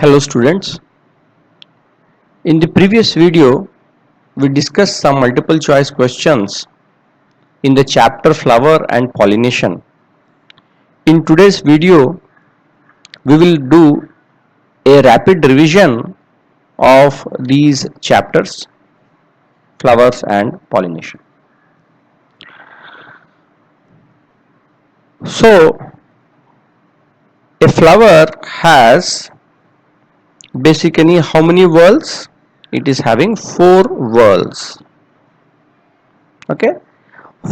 Hello students. In the previous video, we discussed some multiple choice questions in the chapter flower and pollination. In today's video, we will do a rapid revision of these chapters, flowers and pollination. So, a flower has basically how many whorls? It is having 4 whorls. Okay.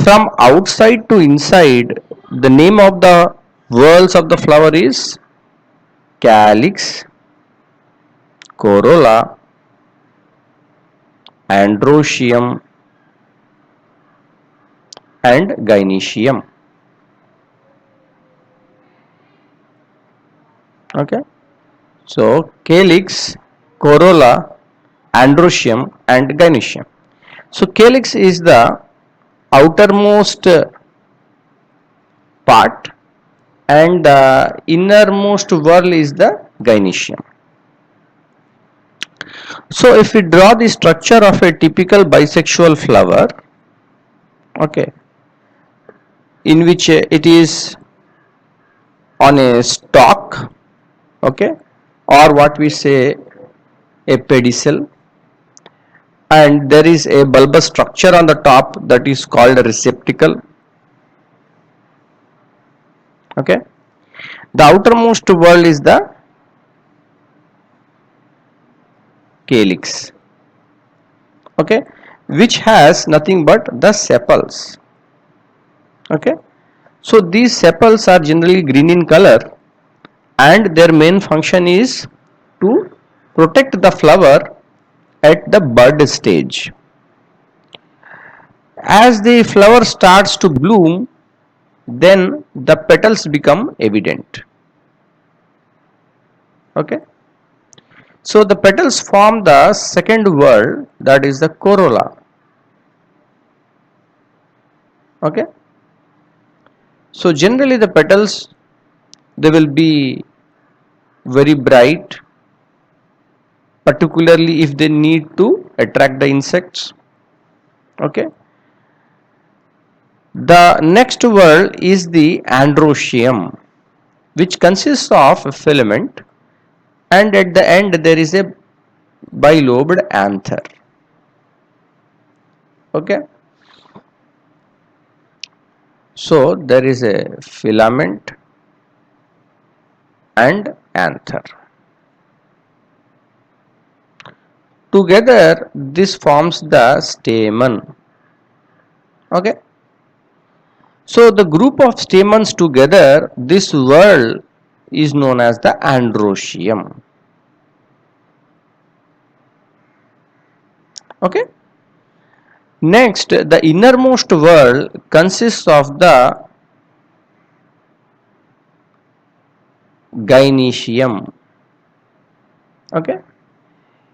From outside to inside, the name of the whorls of the flower is calyx, corolla, androecium and gynoecium. Okay. So calyx, corolla, androecium and gynoecium. So calyx is the outermost part and the innermost whorl is the gynoecium. So if we draw the structure of a typical bisexual flower, okay, in which it is on a stalk, okay, or what we say a pedicel, and there is a bulbous structure on the top that is called a receptacle. Okay, the outermost whorl is the calyx, okay, which has nothing but the sepals. Okay, so these sepals are generally green in color and their main function is to protect the flower at the bud stage. As the flower starts to bloom, then the petals become evident. Okay, so the petals form the second whorl, that is the corolla. Okay, so generally the petals, they will be very bright, particularly if they need to attract the insects. Okay, the next whorl is the androecium, which consists of a filament, and at the end there is a bilobed anther. Okay, so there is a filament and anther. Together this forms the stamen. Okay, so the group of stamens together, this whorl is known as the androecium. Okay, next the innermost whorl consists of the gynoecium. Okay,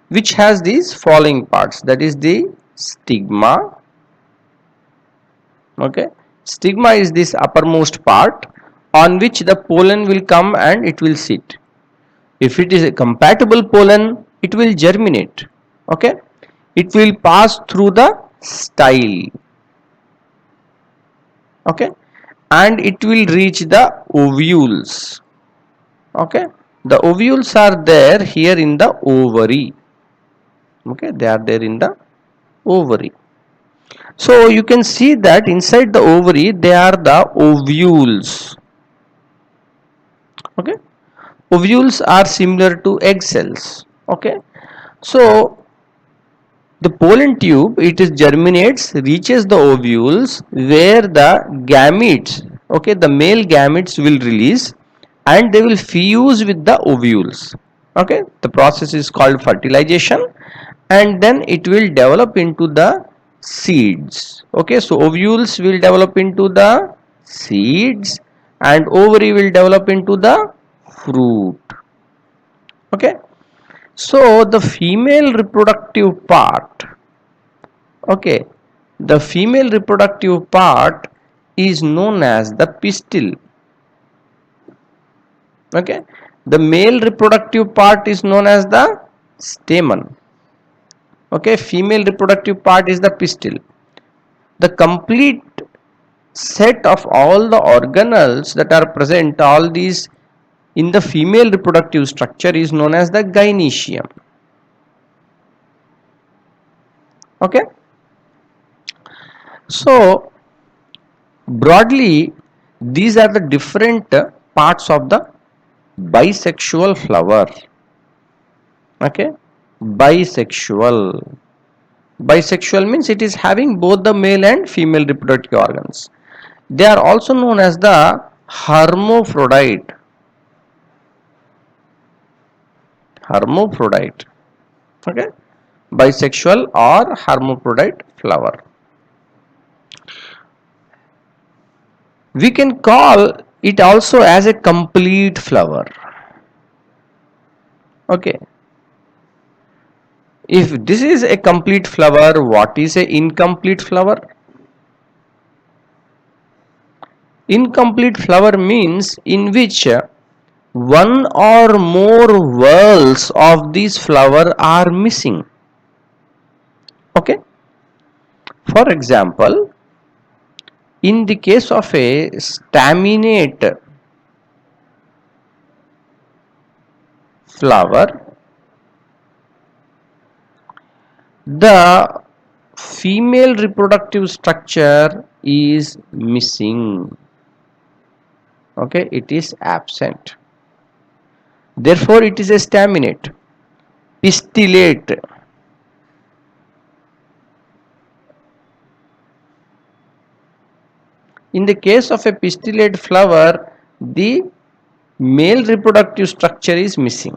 which has these following parts, that is the stigma. Okay, stigma is this uppermost part on which the pollen will come and it will sit. If it is a compatible pollen, it will germinate. Okay, it will pass through the style. Okay, and it will reach the ovules. Okay, the ovules are there here in the ovary. Okay, they are there in the ovary. So you can see that inside the ovary they are the ovules. Okay, ovules are similar to egg cells. Okay, so the pollen tube, it is germinates, reaches the ovules where the gametes, okay, the male gametes will release and they will fuse with the ovules. Okay, the process is called fertilization, and then it will develop into the seeds. Okay, so ovules will develop into the seeds and ovary will develop into the fruit. Okay, so the female reproductive part, okay, the female reproductive part is known as the pistil. Okay, The male reproductive part is known as the stamen. Okay, female reproductive part is the pistil. The complete set of all the organelles that are present, all these in the female reproductive structure, is known as the gynecium. Okay, so broadly these are the different parts of the bisexual flower. Okay, bisexual means it is having both the male and female reproductive organs. They are also known as the hermaphrodite. Okay, bisexual or hermaphrodite flower. We can call it also as a complete flower. Okay, if this is a complete flower, what is a incomplete flower? Incomplete flower means in which one or more whorls of this flower are missing. Okay, for example, in the case of a staminate flower, the female reproductive structure is missing. Okay, it is absent. Therefore, it is a staminate. Pistillate. In the case of a pistillate flower, the male reproductive structure is missing.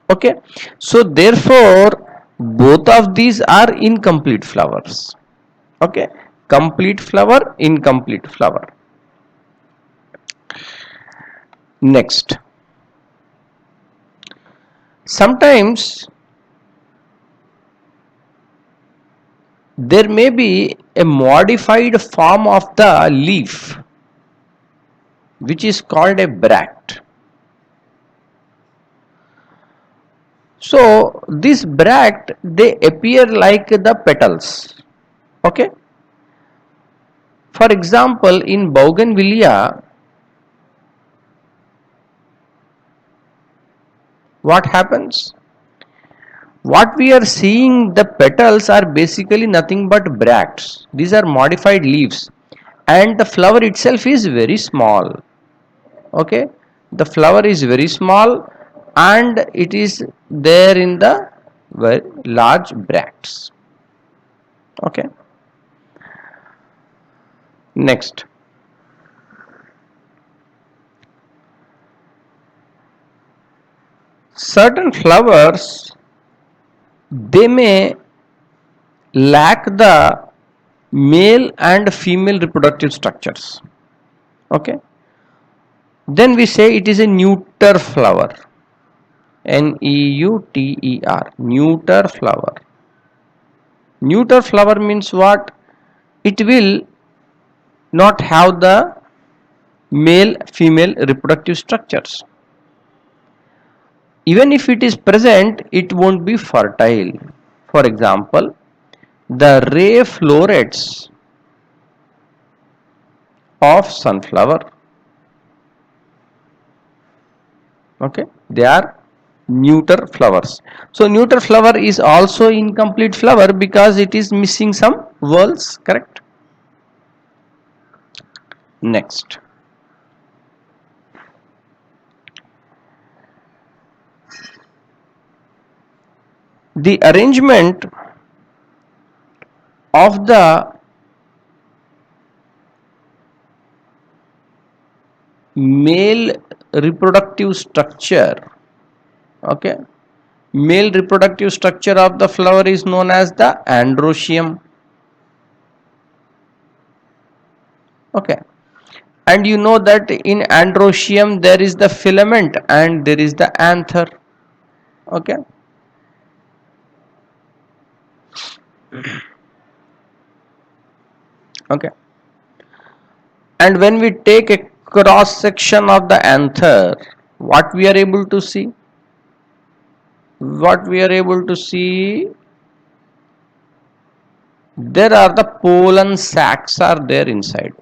Okay, so therefore both of these are incomplete flowers. Okay, complete flower, incomplete flower. Next, sometimes there may be a modified form of the leaf which is called a bract. So this bract, they appear like the petals. Okay, for example, in bougainvillea, what happens? What we are seeing, the petals are basically nothing but bracts. These are modified leaves, and the flower itself is very small. Okay, the flower is very small and it is there in the very large bracts. Okay, next, certain flowers, they may lack the male and female reproductive structures. Okay, then we say it is a neuter flower. Neuter, neuter flower. Neuter flower means what? It will not have the male female reproductive structures. Even if it is present, it won't be fertile. For example, the ray florets of sunflower, okay, they are neuter flowers. So neuter flower is also incomplete flower because it is missing some whorls, correct? Next, the arrangement of the male reproductive structure, okay, male reproductive structure of the flower is known as the androecium. Okay, and you know that in androecium there is the filament and there is the anther. Okay, okay, and when we take a cross section of the anther, what we are able to see? What we are able to see, there are the pollen sacs are there inside.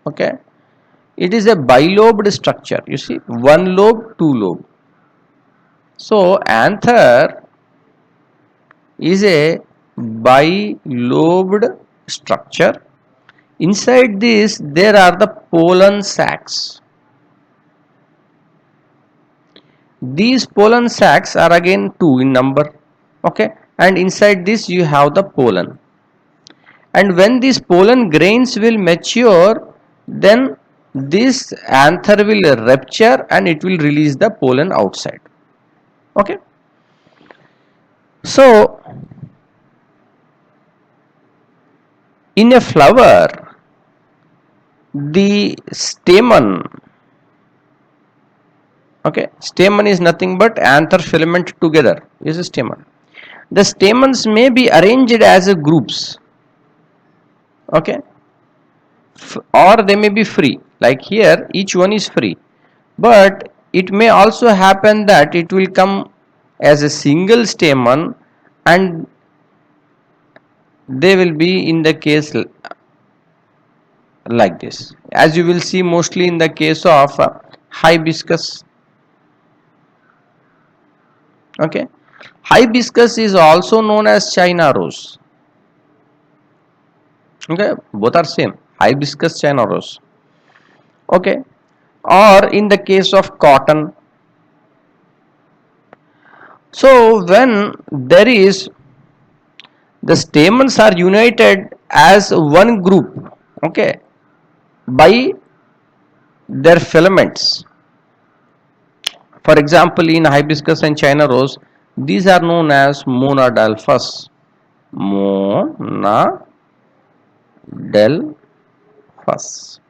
Okay, it is a bilobed structure. You see, one lobe, two lobe. So anther is a bilobed structure. Inside this there are the pollen sacs. These pollen sacs are again two in number. Okay, and inside this you have the pollen. And when these pollen grains will mature, then this anther will rupture and it will release the pollen outside. Okay, so in a flower, the stamen, okay, stamen is nothing but anther filament together is a stamen. The stamens may be arranged as a groups, okay, or they may be free, like here each one is free, but it may also happen that it will come as a single stamen, and they will be in the case like this, as you will see mostly in the case of hibiscus. Okay, hibiscus is also known as China rose. Okay, both are same, hibiscus, China rose. Okay, or in the case of cotton. So when there is, the stamens are united as one group, okay, by their filaments. For example, in hibiscus and China rose, these are known as monadelphous. Monadelphous.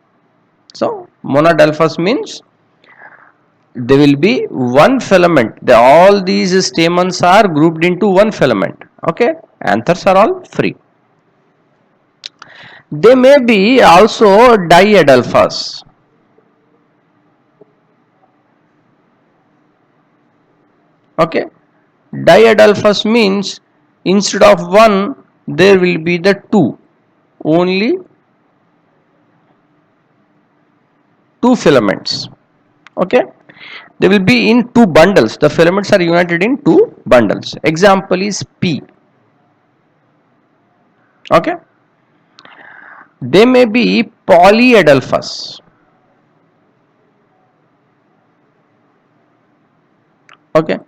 So monadelphous means there will be one filament. All these stamens are grouped into one filament. Okay, anthers are all free. They may be also diadelphous. Okay, diadelphous means instead of one there will be the two, only two filaments. Okay, they will be in two bundles. The filaments are united in two bundles. Example is P. Okay, they may be polyadelphous. Okay,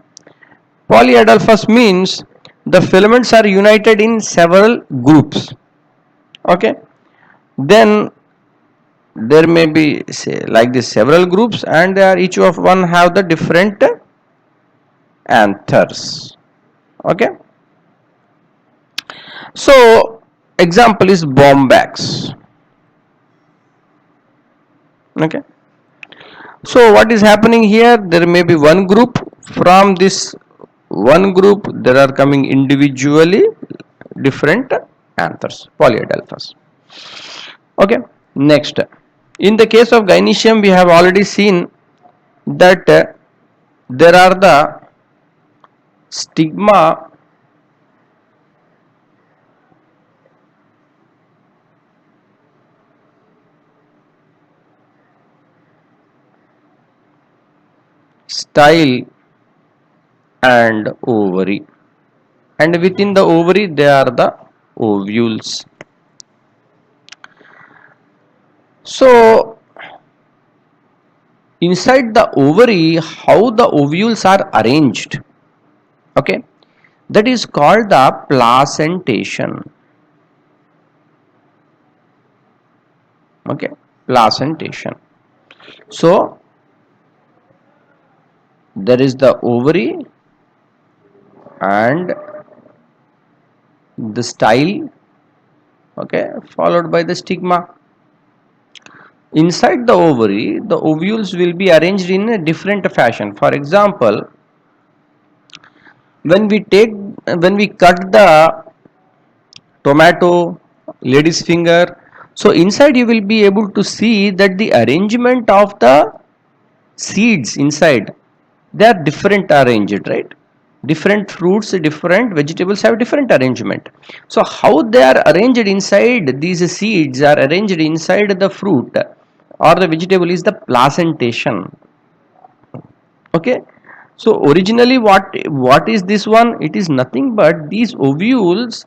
polyadelphous means the filaments are united in several groups. Okay, then there may be, say, like this, several groups, and they are each of one have the different anthers. Okay, so example is bombax. Okay, so what is happening here, there may be one group, from this one group there are coming individually different anthers, polyadelphous. Okay, next, in the case of gynoecium we have already seen that there are the stigma, style and ovary, and within the ovary they are the ovules. So inside the ovary, how the ovules are arranged, okay, that is called the placentation. Okay, placentation. So there is the ovary and the style, okay, followed by the stigma. Inside the ovary, the ovules will be arranged in a different fashion. For example, when we cut the tomato, lady's finger, so inside you will be able to see that the arrangement of the seeds inside, they are different arranged, right? Different fruits, different vegetables have different arrangement. So how they are arranged inside, these seeds are arranged inside the fruit or the vegetable is the placentation. Okay, so originally what is this one? It is nothing but these ovules,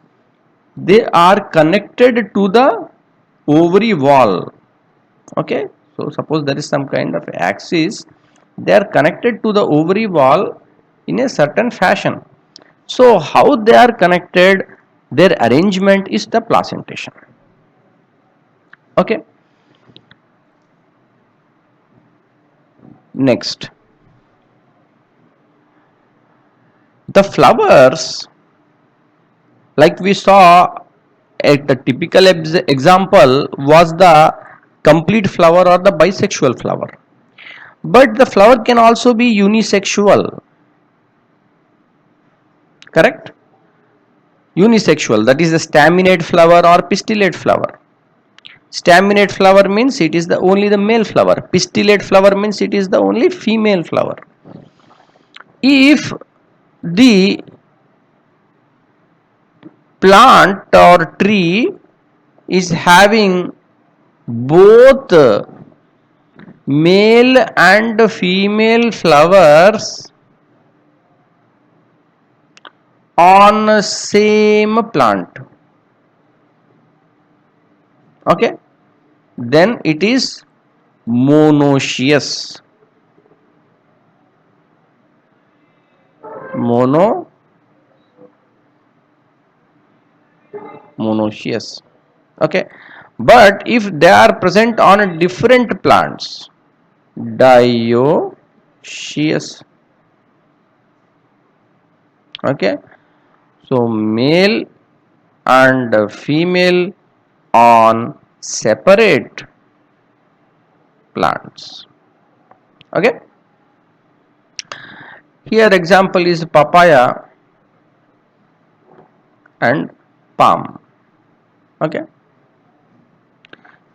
they are connected to the ovary wall. Okay, so suppose there is some kind of axis, they are connected to the ovary wall in a certain fashion. So how they are connected, their arrangement is the placentation. Okay, next, the flowers, like we saw at the typical example was the complete flower or the bisexual flower, but the flower can also be unisexual, correct? Unisexual, that is the staminate flower or pistillate flower. Staminate flower means it is the only the male flower, pistillate flower means it is the only female flower. If the plant or tree is having both male and female flowers on same plant, okay, then it is monoecious. mono Monoecious. Okay, but if they are present on different plants, dioecious. Okay, so male and female on separate plants. Okay, here example is papaya and palm. Okay,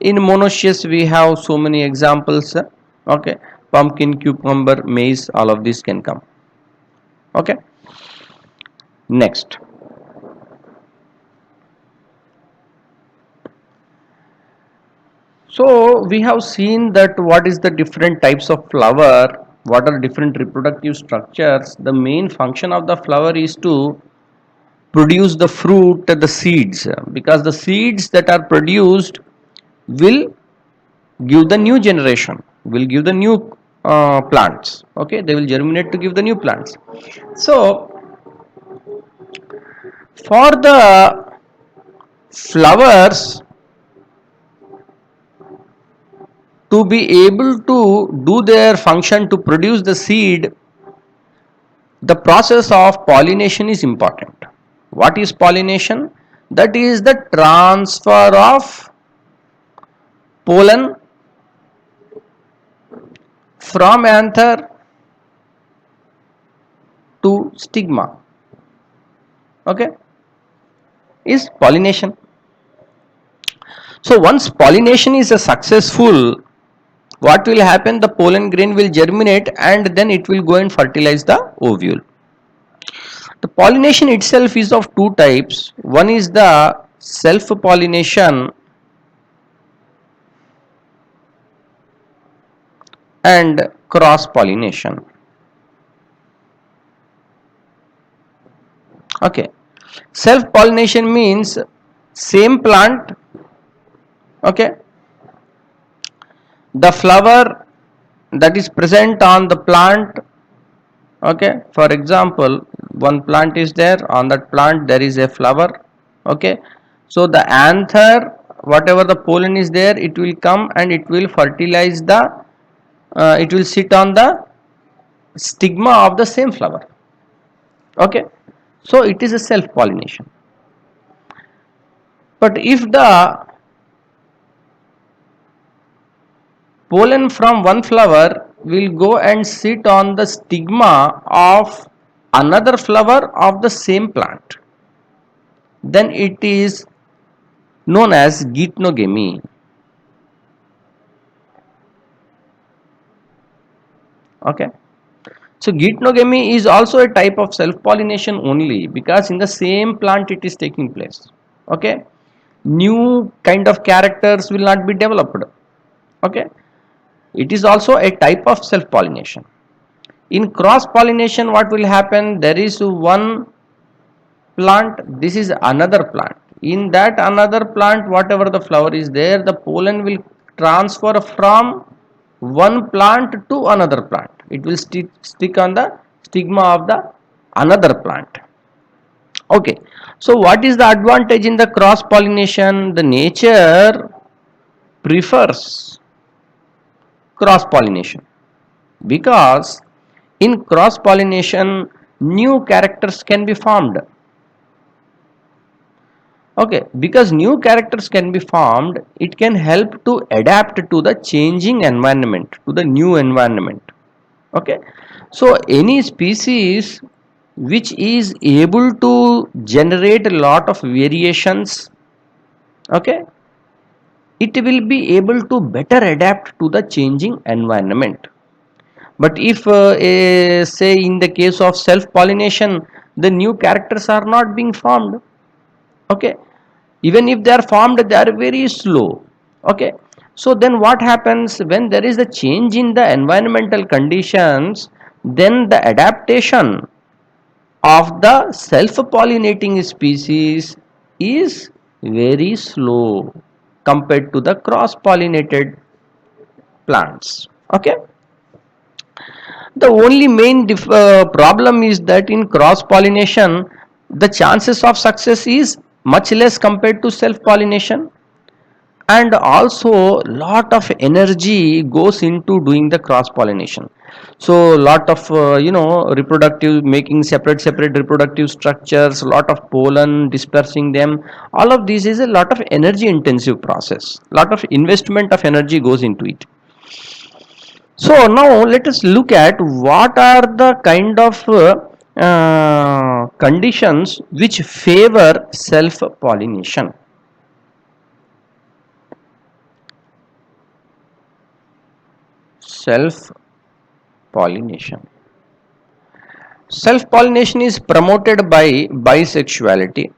in monoecious we have so many examples. Okay, pumpkin, cucumber, maize, all of these can come. Okay, next, so we have seen that what is the different types of flower, what are different reproductive structures. The main function of the flower is to produce the fruit, the seeds, because the seeds that are produced will give the new generation, will give the new plants. Okay, they will germinate to give the new plants. So for the flowers to be able to do their function to produce the seed, the process of pollination is important. What is pollination? That is the transfer of pollen from anther to stigma. Okay, is pollination. So once pollination is a successful, what will happen? The pollen grain will germinate and then it will go and fertilize the ovule. The pollination itself is of two types. One is the self pollination and cross pollination. Okay, self pollination means same plant, okay, the flower that is present on the plant. Okay, for example, one plant is there, on that plant there is a flower. Okay, so the anther, whatever the pollen is there, it will come and it will fertilize the it will sit on the stigma of the same flower. Okay, so it is a self pollination. But if the pollen from one flower will go and sit on the stigma of another flower of the same plant, then it is known as geitonogamy. Okay, so geitonogamy is also a type of self pollination only, because in the same plant it is taking place. Okay, new kind of characters will not be developed. Okay, it is also a type of self pollination. In cross pollination, what will happen? There is one plant, this is another plant. In that another plant, whatever the flower is there, the pollen will transfer from one plant to another plant. It will stick on the stigma of the another plant. Okay, so what is the advantage in the cross pollination? The nature prefers cross pollination, because in cross pollination new characters can be formed. Okay, because new characters can be formed, it can help to adapt to the changing environment, to the new environment. Okay, so any species which is able to generate a lot of variations, okay, it will be able to better adapt to the changing environment. But if say in the case of self pollination, the new characters are not being formed. Okay, even if they are formed, they are very slow. Okay, so then what happens when there is a change in the environmental conditions? Then the adaptation of the self pollinating species is very slow compared to the cross pollinated plants. Okay, the only main problem is that in cross pollination the chances of success is much less compared to self pollination, and also lot of energy goes into doing the cross pollination. So lot of reproductive, making separate reproductive structures, lot of pollen, dispersing them, all of this is a lot of energy intensive process, lot of investment of energy goes into it. So now let us look at what are the kind of conditions which favor self pollination. Self pollination. Self pollination is promoted by bisexuality.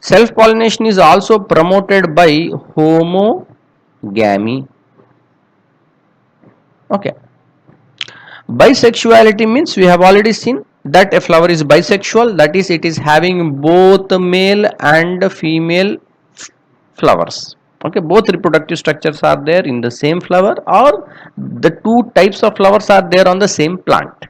Self pollination is also promoted by homogamy. Okay. Bisexuality means we have already seen that a flower is bisexual, that is, it is having both male and female flowers. Okay, both reproductive structures are there in the same flower, or the two types of flowers are there on the same plant.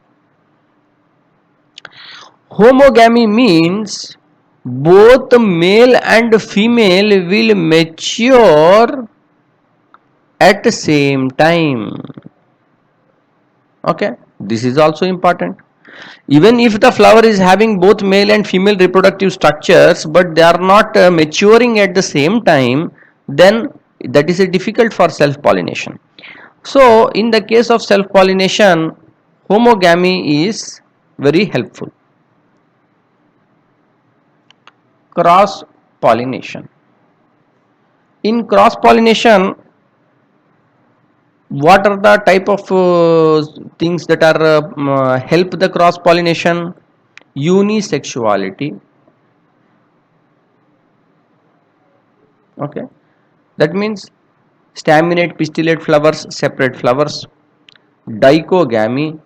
Homogamy means both male and female will mature at the same time. Okay, this is also important. Even if the flower is having both male and female reproductive structures, but they are not maturing at the same time, then that is a difficult for self pollination. So in the case of self pollination, homogamy is very helpful. Cross pollination. In cross pollination, what are the type of things that are help the cross pollination? Unisexuality. Okay, that means staminate pistillate flowers, separate flowers. Dichogamy.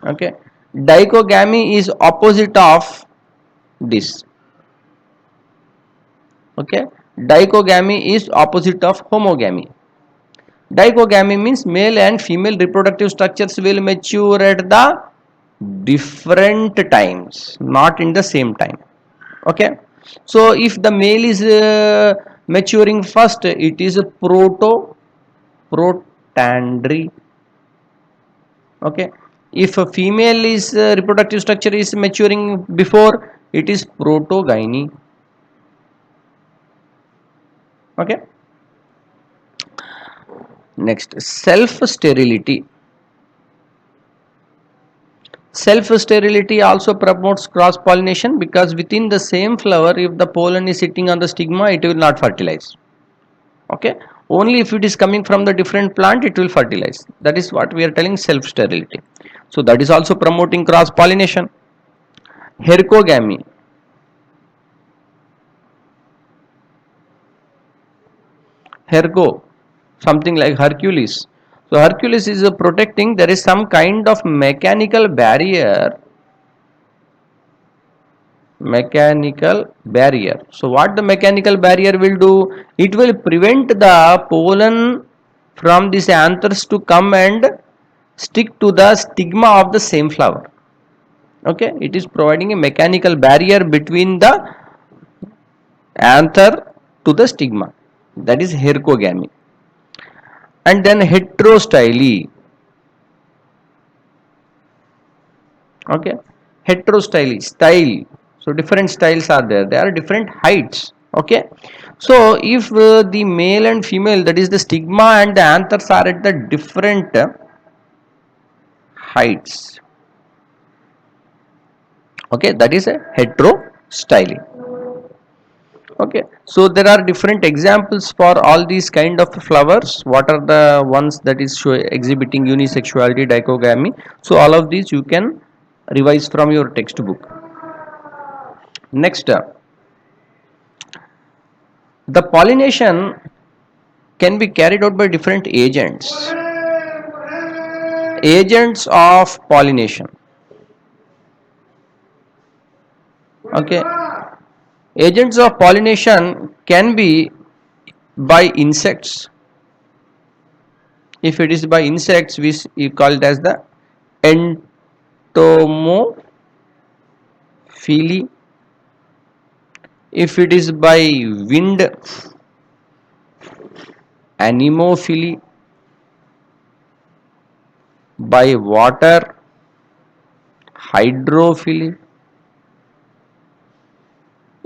Okay, dichogamy is opposite of this. Okay, dichogamy is opposite of homogamy. Dichogamy means male and female reproductive structures will mature at the different times, not in the same time. Okay, so if the male is maturing first, it is a protandry. Okay, if a female is reproductive structure is maturing before, it is protogyny. Okay, next, self sterility. Self sterility also promotes cross pollination, because within the same flower, if the pollen is sitting on the stigma, it will not fertilize. Okay, only if it is coming from the different plant it will fertilize. That is what we are telling self sterility. So that is also promoting cross pollination. Hercogamy. Hergo, something like Hercules. So Hercules is protecting, there is some kind of mechanical barrier. So what the mechanical barrier will do, it will prevent the pollen from these anthers to come and stick to the stigma of the same flower. Okay, it is providing a mechanical barrier between the anther to the stigma. That is hercogamy. And then heterostyly. Okay, heterostyly, style. So different styles are there, there are different heights. Okay, so if the male and female, that is the stigma and the anthers are at the different heights. Okay, that is a heterostyly. Okay, so there are different examples for all these kind of flowers. What are the ones that is exhibiting unisexuality, dichogamy? So all of these you can revise from your textbook. Next, the pollination can be carried out by different agents. Agents of pollination. Okay, agents of pollination can be by insects. If it is by insects, we call it as the entomophily. If it is by wind, anemophily. By water, hydrophily.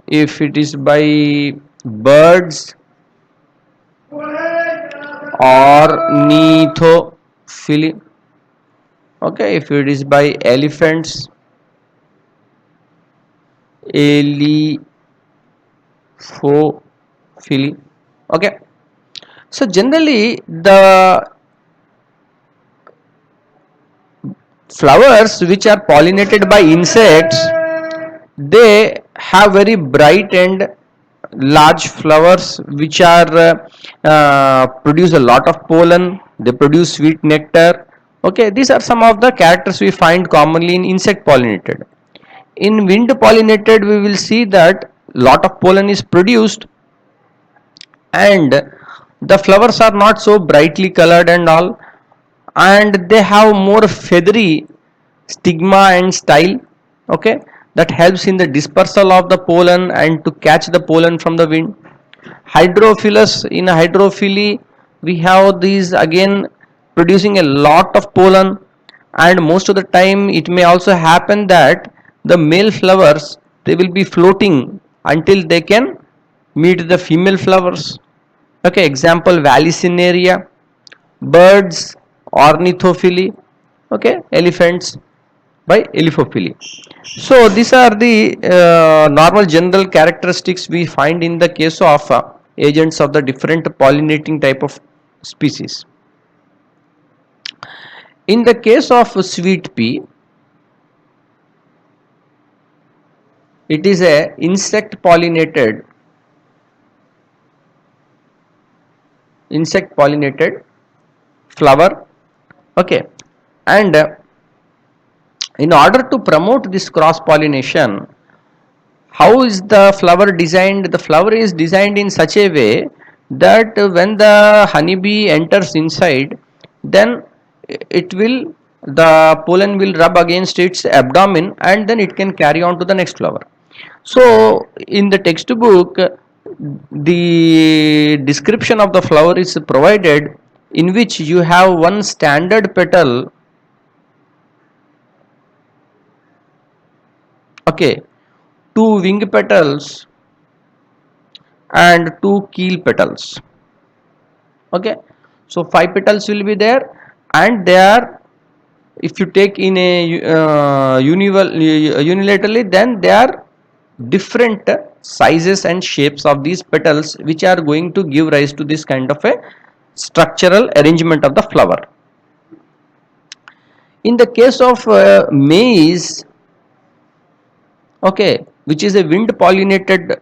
If it is by birds, ornithophily. Okay, if it is by elephants, elephophily. Okay, so generally the flowers which are pollinated by insects, they have very bright and large flowers which are produce a lot of pollen, they produce sweet nectar. Okay, these are some of the characters we find commonly in insect pollinated. In wind pollinated we will see that lot of pollen is produced and the flowers are not so brightly colored and all, and they have more feathery stigma and style. Okay, that helps in the dispersal of the pollen and to catch the pollen from the wind. Hydrophilus, in hydrophily we have these again producing a lot of pollen, and most of the time it may also happen that the male flowers, they will be floating until they can meet the female flowers. Okay, example Vallisneria. Birds, ornithophily. Okay, elephants by elephophily. So these are the normal general characteristics we find in the case of agents of the different pollinating type of species. In the case of sweet pea, it is a insect pollinated flower. Okay, and in order to promote this cross pollination, how is the flower designed? The flower is designed in such a way that when the honeybee enters inside, then it will, the pollen will rub against its abdomen and then it can carry on to the next flower. So in the textbook the description of the flower is provided, in which you have one standard petal. Okay, two wing petals and two keel petals. Okay, so 5 petals will be there, and they are, if you take in a unilaterally, then they are different sizes and shapes of these petals which are going to give rise to this kind of a structural arrangement of the flower. In the case of maize, okay, which is a wind pollinated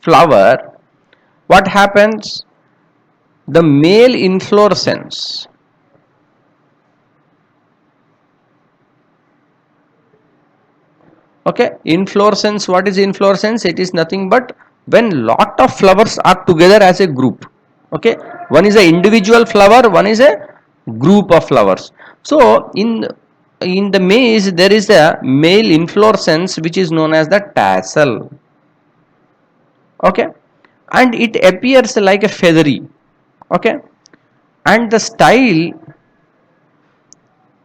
flower, what happens? The male inflorescence, okay, inflorescence, what is inflorescence? It is nothing but when lot of flowers are together as a group, okay, one is a individual flower, one is a group of flowers. So in the maize there is a male inflorescence which is known as the tassel, okay, and it appears like a feathery, okay, and the style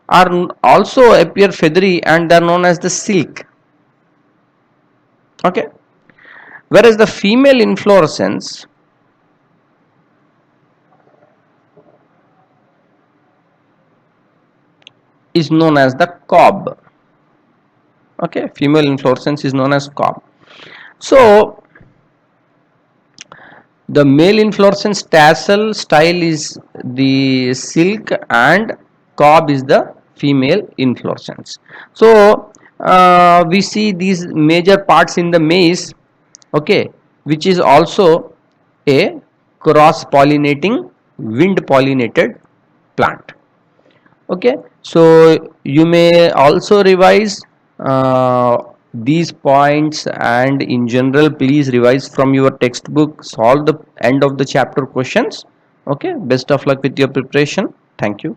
are also appear feathery and they are known as the silk, okay, whereas the female inflorescence is known as the cob, okay, female inflorescence is known as cob. So the male inflorescence tassel style is the silk and cob is the female inflorescence. So we see these major parts in the maize, okay, which is also a cross pollinating wind pollinated plant. Okay, so you may also revise these points, and in general please revise from your textbook, solve the end of the chapter questions. Okay, best of luck with your preparation. Thank you.